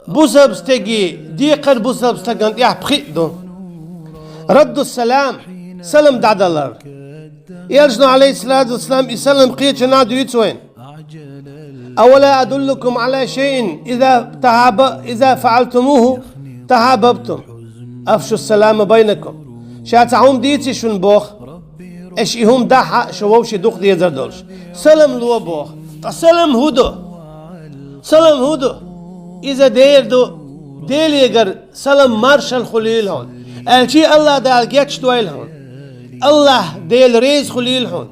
بوسبستجي ديقر بوسبستجان يحبخدو رد السلام سلم دعدلر يرجنا عليه الصلاة والسلام يسلم قيت نادو يتوين أولا أدلكم على شيء إذا فعلتموه تحاببتم أفشوا السلام بينكم شاتعهم ديتي شون بوخ إيش إهم داحا شووشي دوخ دي زردولش سلم لو بوخ سلم هودو إذا ديل يقر سلم مارشال خليل هون الشي الله دال جيتش دويل هون الله ديل ريز خليل هون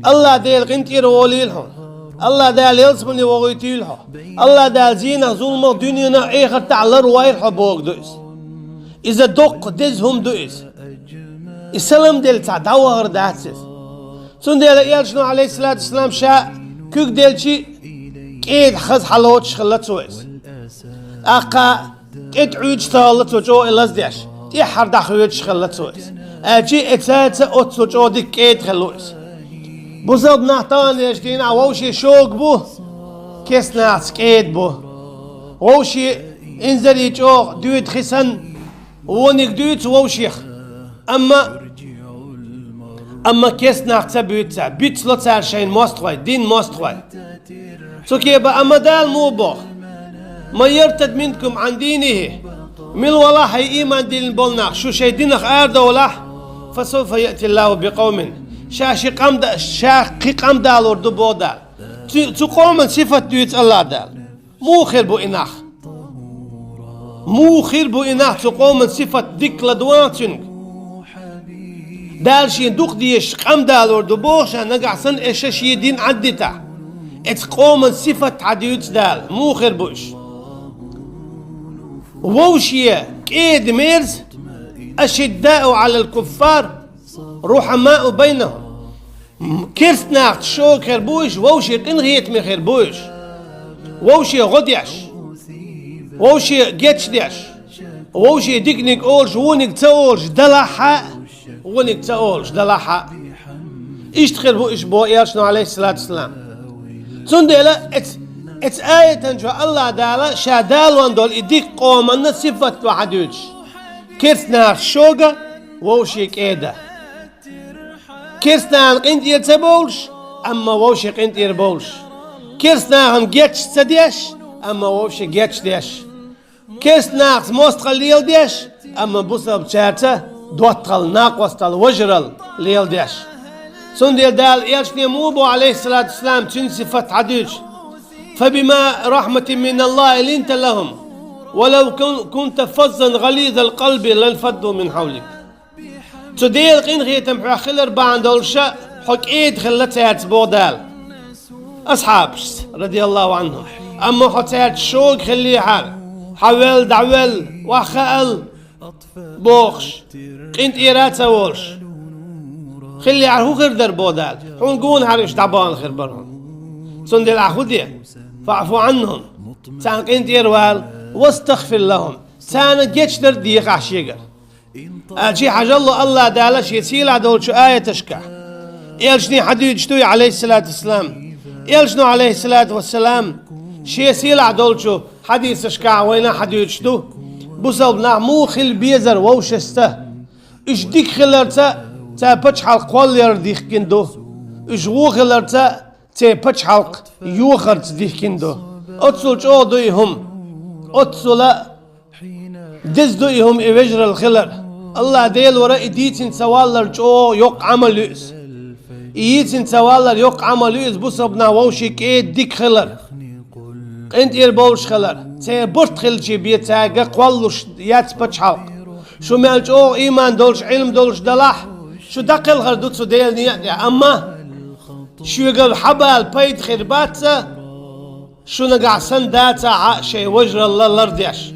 الله ديل قنتير وليل هون الله دال يلسمني وغيتيلها الله دال زينة ظلمة دنيانا ايخر تعلر وايرها بوغ دويس إذا دق دزهم دويس السلام ديل تعدوهر داتسيس سون ديل يالشنو عليه الصلاة والسلام شاء كوك ديل شي كيد خز حلوتش خلت سويس أقا كيد عوج تهالت وجو إلاز ديش تيحر داخويتش خلت سويس أجي اتساتسا اوتسو جو دي كيد خلويس بوزب نحتان يشتين ووشي شوق بو كيس ناس كيد بو ووشي انزل يجوغ دويت خسن ونك دويت ووشيخ أما كيس ناس بيتسا بيتسلو تسار شين مستوي دين مستوي سو كيبا أما دال مو بوخ ما يرتد منكم عن دينه من والله إيمان دين بولناخ شو شي دينخ آرد ولا فسوف يأتي الله بقوم شاقي قام دال وردو بودال تقوم صفة دويت الله دال مو خير بو إناخ تقوم صفة ديك لدوانتنك دال شي دوق ديش قام دال وردو بوشا نقعسن إشاشي دين عدتا اتقوم صفة عديوت دال مو خير بوش ووشية كيد ميرز أشداء على الكفار رحماء بينهم كيرس ناخت شو خير بوش ووشي انغيت من خير بوش ووشي غديش ووشي جيتش ديش ووشي ديكنيك أولش ونك تأولش دلحا ونك تأولش دلحا إيش خير بوش بو ياشنو عليه الصلاة والسلام تندلا اتس آية تنجو الله دالا شادال واندول إديك قومنا صفة وحدوش كيرس ناخت شوغا ووشي كيدا كيرسنان قنت يرتبولش أما ووشي قنت يربولش كيرسنان جيتش تديش أما ووشي جيتش ديش كيرسنان موستقل ليل ديش أما بوسا بشارتا دوتقل ناقوستل وجرل ليل ديش سنديل دال يلشني موبو عليه الصلاة والسلام تنصفت عدوش فبما رحمة من الله لنت لهم ولو كنت فظا غليظ القلب لانفضوا من حولك تديل قين غيتم حخلر باندولشا حك ايد خلت هات بودال اصحابش رضي الله عنهم اما حتات شوق خلي حال حول دعول وخال بوخش قنت ايرات سوولش خلي عرهو غردر بودال حون قون هارش دعبان خربرهم سندل عهودية فاعفو عنهم سان قنت ايروال واستغفر لهم سان جيتشدر ديق عشيقر أجي حاجة الله دالش يسيل عدول شو آية تشكح يلشني حديجتوي عليه الصلاة والسلام يلشنو عليه الصلاة والسلام شي يسيل عدول شو حديث تشكح وين حديجتو بوصلنا مو خل بيزر ووشسته إش ديك خلرتا تا بتش حلق والير ديك كندو إش غو خلرتا تا بتش حلق يوخرت ديك كندو أتصل جو دويهم أتصل دز دويهم إوجر الخلر الله ديل ورا إديتين سوالر جو يق عملوس إيتين سوالر يق عملوس بوسبنا ووشي كيد ديك خلر انت يربولش خلر تي برت خلشي بيتاقا قوالوش يات بتش حلق شو مالج او ايمان دولش علم دولش دلاح شو دقل غردوت سو ديل نيات اما شو يقل حبال بيت خرباتسا شو نقع سنداتا عاشي وجر الله لرديش